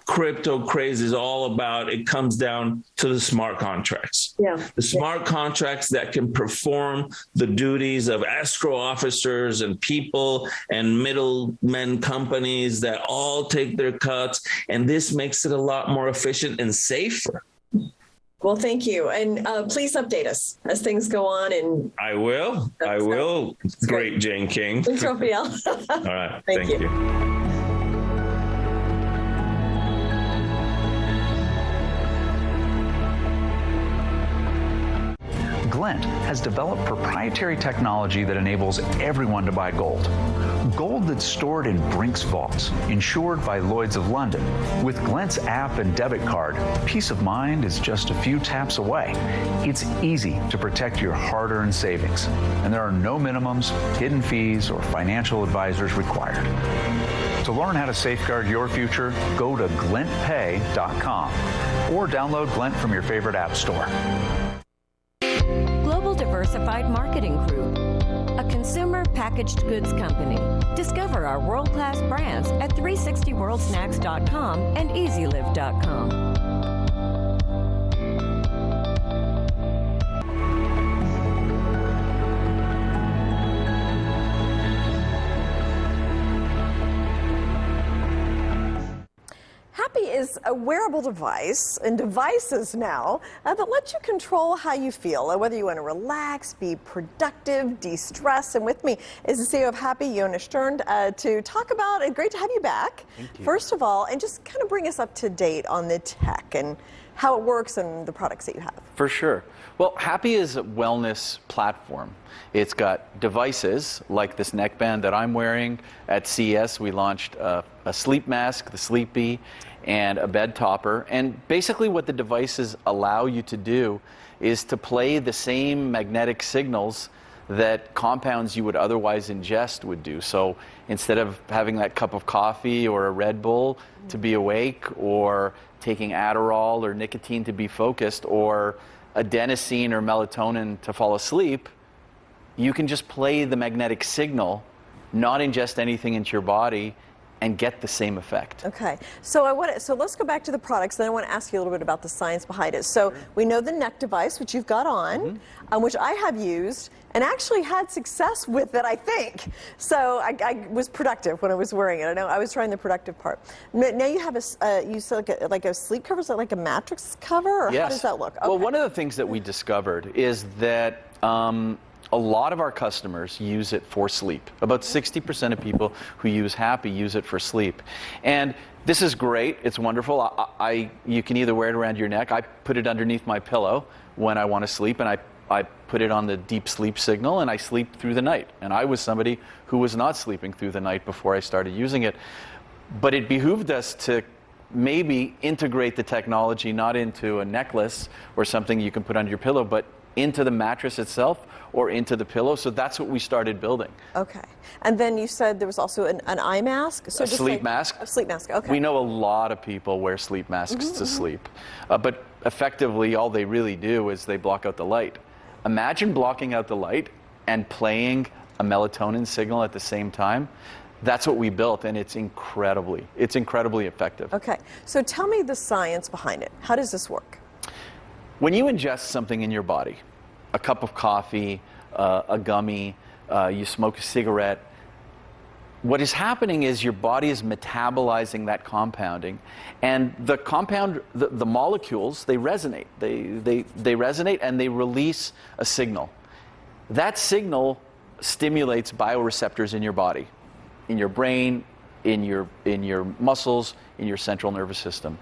crypto craze is all about. It comes down to the smart contracts.
Yeah.
The smart contracts that can perform the duties of escrow officers and people and middlemen companies that all take their cuts. And this makes it a lot more efficient and safer.
Well, thank you. And please update us as things go on. And
I will. I will. Great, Jane King.
Thanks, Rafael.
All right.
Thank you.
Glint has developed proprietary technology that enables everyone to buy gold. Gold that's stored in Brink's vaults, insured by Lloyd's of London. With Glint's app and debit card, peace of mind is just a few taps away. It's easy to protect your hard-earned savings, and there are no minimums, hidden fees, or financial advisors required. To learn how to safeguard your future, go to glintpay.com or download Glint from your favorite app store.
Global Diversified Marketing Group, a consumer packaged goods company. Discover our world-class brands at 360worldsnacks.com and easylive.com.
HapBee is a wearable device and devices now that let you control how you feel, whether you want to relax, be productive, de-stress. And with me is the CEO of HapBee, Jonas Stern, to talk about, and great to have you back, first of all, and just kind of bring us up to date on the tech and how it works and the products that you have.
For sure. Well, HapBee is a wellness platform. It's got devices like this neckband that I'm wearing. At CES, we launched a sleep mask, the Sleepy, and a bed topper. And basically what the devices allow you to do is to play the same magnetic signals that compounds you would otherwise ingest would do. So instead of having that cup of coffee or a Red Bull to be awake, or taking Adderall or nicotine to be focused, or adenosine or melatonin to fall asleep, you can just play the magnetic signal, not ingest anything into your body, and get the same effect.
Okay, so let's go back to the products. Then I want to ask you a little bit about the science behind it. So we know the neck device, which you've got on, which I have used and actually had success with it, I think. So I was productive when I was wearing it. I know I was trying the productive part. Now you have you said like a sleep cover. Is that like a mattress cover, or
yes.
How does that look? Okay.
Well, one of the things that we discovered is that a lot of our customers use it for sleep. About 60% of people who use HapBee use it for sleep. And this is great. It's wonderful. You can either wear it around your neck. I put it underneath my pillow when I want to sleep, and I put it on the deep sleep signal, and I sleep through the night. And I was somebody who was not sleeping through the night before I started using it. But it behooved us to maybe integrate the technology not into a necklace or something you can put under your pillow, but into the mattress itself or into the pillow. So that's what we started building. Okay.
And then you said there was also an eye mask? So
a sleep mask.
A sleep mask, okay.
We know a lot of people wear sleep masks to sleep. But effectively, all they really do is they block out the light. Imagine blocking out the light and playing a melatonin signal at the same time. That's what we built, and it's incredibly effective.
Okay. So tell me the science behind it. How does this work?
When you ingest something in your body, a cup of coffee, a gummy, you smoke a cigarette, what is happening is your body is metabolizing that compounding, and the compound, the molecules, they resonate. They resonate and they release a signal. That signal stimulates bioreceptors in your body, in your brain, in your muscles, in your central nervous system.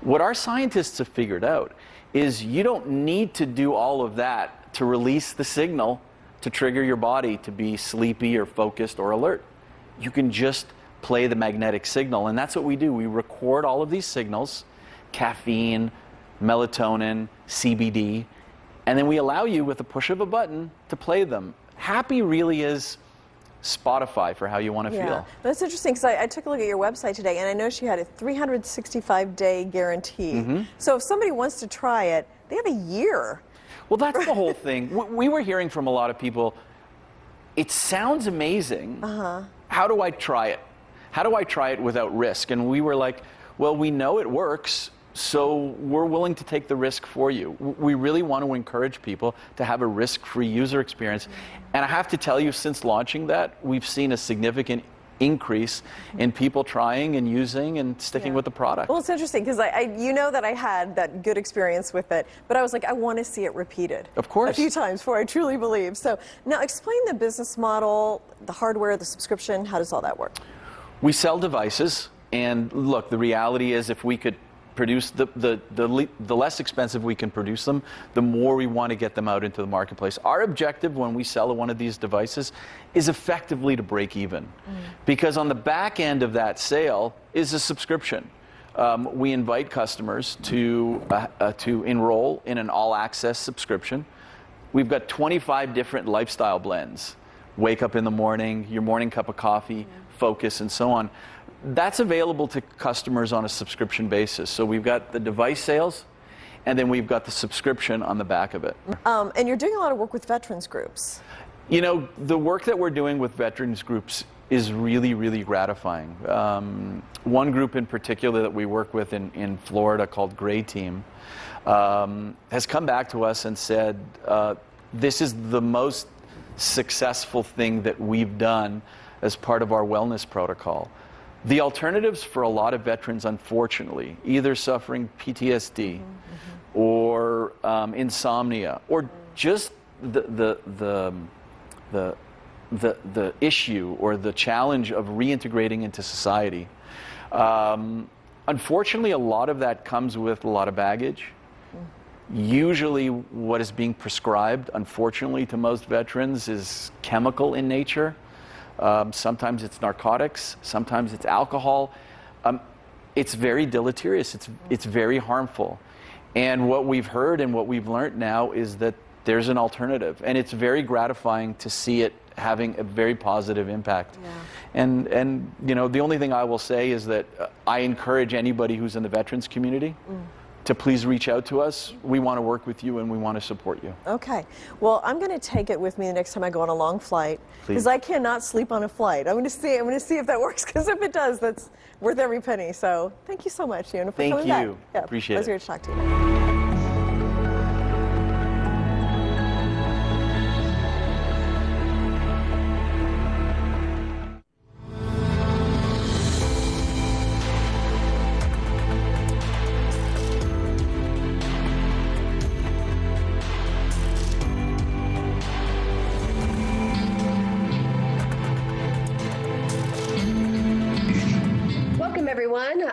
What our scientists have figured out is you don't need to do all of that to release the signal to trigger your body to be sleepy or focused or alert. You can just play the magnetic signal. And that's what we do. We record all of these signals, caffeine, melatonin, CBD, and then we allow you with the push of a button to play them. HapBee really is Spotify for how you want to feel.
That's interesting because I took a look at your website today and I noticed you had a 365-day guarantee. So if somebody wants to try it, they have a year.
Well, that's the whole thing. We were hearing from a lot of people, it sounds amazing. How do I try it? How do I try it without risk? And we were like, well, we know it works, so we're willing to take the risk for you. We really want to encourage people to have a risk-free user experience. And I have to tell you, since launching that, we've seen a significant increase in people trying and using and sticking with the product.
Well, it's interesting because you know that I had that good experience with it, but I was like, I want to see it repeated.
Of course.
A few times before I truly believe. So now explain the business model, the hardware, the subscription, how does all that work?
We sell devices, and look, the reality is if we could produce the less expensive we can produce them, the more we want to get them out into the marketplace. Our objective when we sell one of these devices is effectively to break even, because on the back end of that sale is a subscription. We invite customers to enroll in an all-access subscription. We've got 25 different lifestyle blends. Wake up in the morning, your morning cup of coffee, focus, and so on. That's available to customers on a subscription basis. So we've got the device sales, and then we've got the subscription on the back of it.
And you're doing a lot of work with veterans groups.
You know, the work that we're doing with veterans groups is really, really gratifying. One group in particular that we work with in Florida called Gray Team has come back to us and said, this is the most successful thing that we've done as part of our wellness protocol. The alternatives for a lot of veterans, unfortunately, either suffering PTSD or insomnia, or just the issue or the challenge of reintegrating into society. Unfortunately, a lot of that comes with a lot of baggage. Usually what is being prescribed, unfortunately, to most veterans is chemical in nature. Sometimes it's narcotics, sometimes it's alcohol. It's very deleterious, it's very harmful. And what we've heard and what we've learned now is that there's an alternative, and it's very gratifying to see it having a very positive impact. And you know, the only thing I will say is that I encourage anybody who's in the veterans community to please reach out to us. We want to work with you and we want to support you.
Okay. Well, I'm going to take it with me the next time I go on a long flight, because I cannot sleep on a flight. I'm going to see if that works, because if it does, that's worth every penny. So thank you so much, Fiona, for coming back.
Thank you. Appreciate it.
Pleasure to talk to you.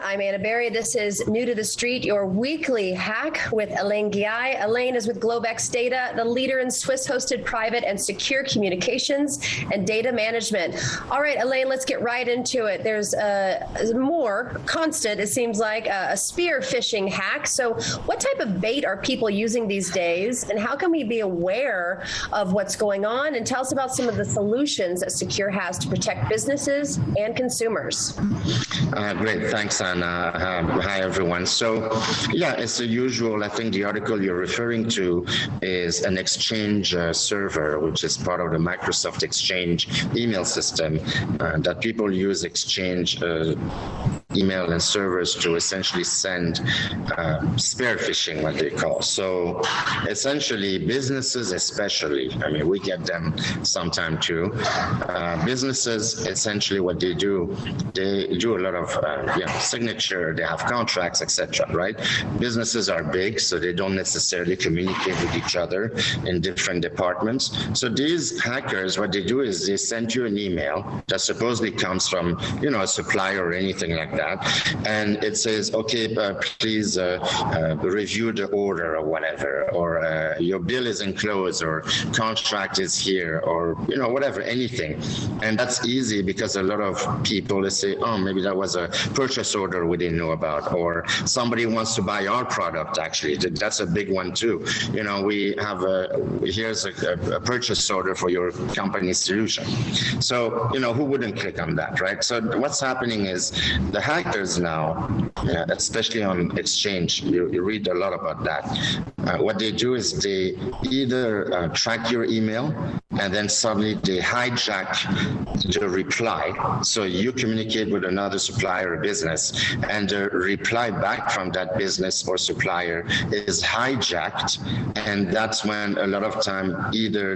I'm Anna Berry. This is New to the Street, your weekly hack with Elaine Guy. Elaine is with Globex Data, the leader in Swiss-hosted private and secure communications and data management. All right, Elaine, let's get right into it. There's more constant, it seems like, a spear phishing hack. So what type of bait are people using these days, and how can we be aware of what's going on? And tell us about some of the solutions that Secure has to protect businesses and consumers.
Great, thanks, Anna. Hi, everyone. So, yeah, as the usual, I think the article you're referring to is an Exchange server, which is part of the Microsoft Exchange email system that people use Exchange email and servers to essentially send spear phishing, what they call. So essentially businesses especially, I mean, we get them sometime too. Businesses, essentially what they do a lot of signature, they have contracts, etc., right? Businesses are big, so they don't necessarily communicate with each other in different departments. So these hackers, what they do is they send you an email that supposedly comes from, a supplier or anything like that. that, and it says, okay, please review the order or whatever, or your bill is enclosed, or contract is here, or whatever, anything. And that's easy because a lot of people, they say, oh, maybe that was a purchase order we didn't know about, or somebody wants to buy our product. Actually, that's a big one too. We have here's a purchase order for your company's solution. So who wouldn't click on that, right? So what's happening is the hackers now, especially on Exchange, you read a lot about that. What they do is they either track your email, and then suddenly they hijack the reply. So you communicate with another supplier or business, and the reply back from that business or supplier is hijacked. And that's when a lot of time either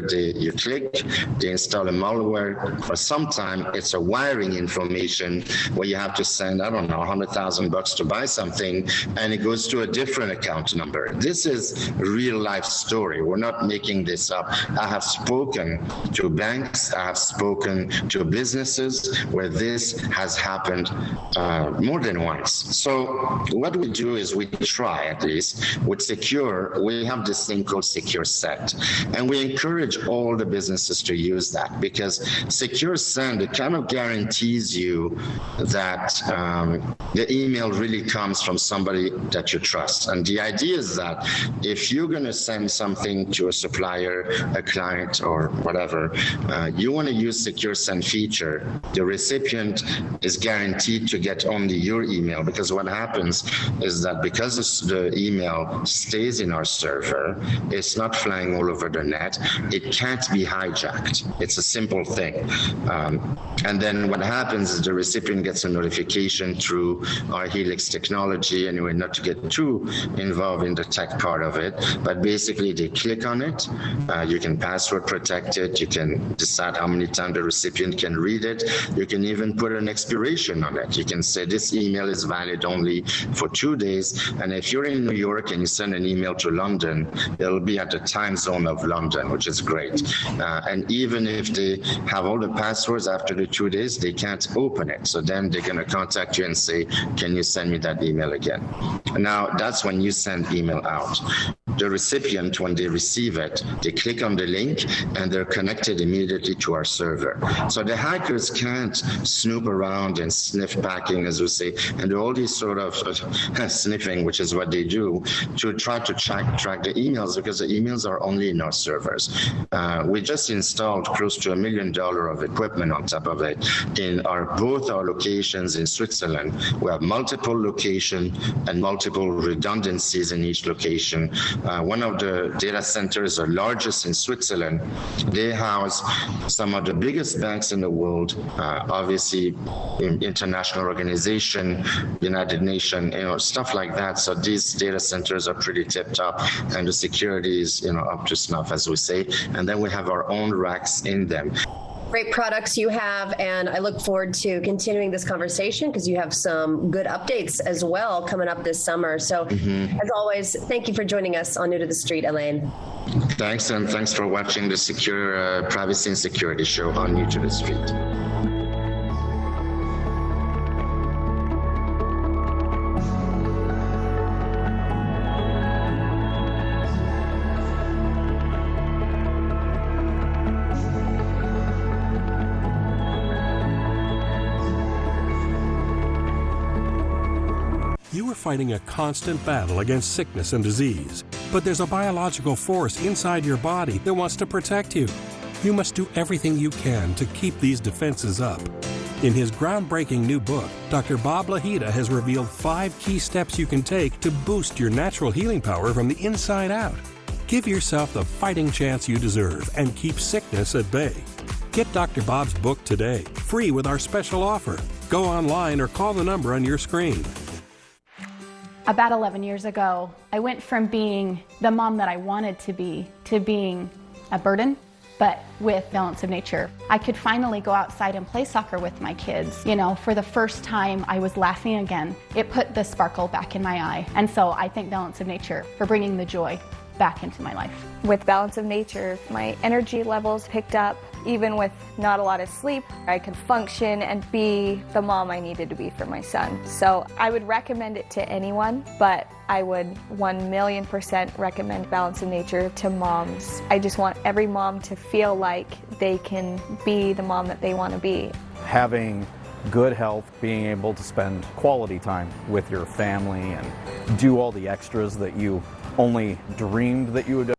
you click, they install a malware, or sometimes it's a wiring information where you have to send, I don't know, $100,000 to buy something, and it goes to a different account number. This is a real life story. We're not making this up. I have spoken to banks, I have spoken to businesses where this has happened more than once. So what we do is we try, at least with Secure, we have this thing called Secure Send, and we encourage all the businesses to use that, because Secure Send, it kind of guarantees you that the email really comes from somebody that you trust. And the idea is that if you're going to send something to a supplier, a client, or whatever, you want to use Secure Send feature, the recipient is guaranteed to get only your email, because what happens is that because the email stays in our server, it's not flying all over the net, it can't be hijacked. It's a simple thing. And then what happens is the recipient gets a notification through our Helix technology, anyway, not to get too involved in the tech part of it, but basically they click on it, you can password protect it, you can decide how many times the recipient can read it, you can even put an expiration on it. You can say this email is valid only for 2 days, and if you're in New York and you send an email to London, it'll be at the time zone of London, which is great. And even if they have all the passwords after the 2 days, they can't open it. So then they're going to contact you and say, can you send me that email again? Now, that's when you send email out. The recipient, when they receive it, they click on the link and they're connected immediately to our server. So the hackers can't snoop around and sniff packing, as we say, and do all these sort of sniffing, which is what they do, to try to track the emails, because the emails are only in our servers. We just installed close to $1 million of equipment on top of it in both our locations in Switzerland. We have multiple locations and multiple redundancies in each location. One of the data centers, the largest in Switzerland, they house some of the biggest banks in the world, obviously international organization, United Nations, stuff like that. So these data centers are pretty tipped up, and the security is, up to snuff, as we say. And then we have our own racks in them.
Great products you have, and I look forward to continuing this conversation because you have some good updates as well coming up this summer. So as always, thank you for joining us on New to the Street, Elaine.
Thanks, and thanks for watching the Secure Privacy and Security Show on New to the Street.
You are fighting a constant battle against sickness and disease, but there's a biological force inside your body that wants to protect you. You must do everything you can to keep these defenses up. In his groundbreaking new book, Dr. Bob Lahita has revealed 5 key steps you can take to boost your natural healing power from the inside out. Give yourself the fighting chance you deserve and keep sickness at bay. Get Dr. Bob's book today, free with our special offer. Go online or call the number on your screen.
About 11 years ago, I went from being the mom that I wanted to be being a burden, but with Balance of Nature. I could finally go outside and play soccer with my kids. For the first time, I was laughing again. It put the sparkle back in my eye. And so I thank Balance of Nature for bringing the joy back into my life.
With Balance of Nature, my energy levels picked up. even with not a lot of sleep, I could function and be the mom I needed to be for my son. So I would recommend it to anyone, but I would 1,000,000% recommend Balance of Nature to moms. I just want every mom to feel like they can be the mom that they want to be.
Having good health, being able to spend quality time with your family and do all the extras that you only dreamed that you would do.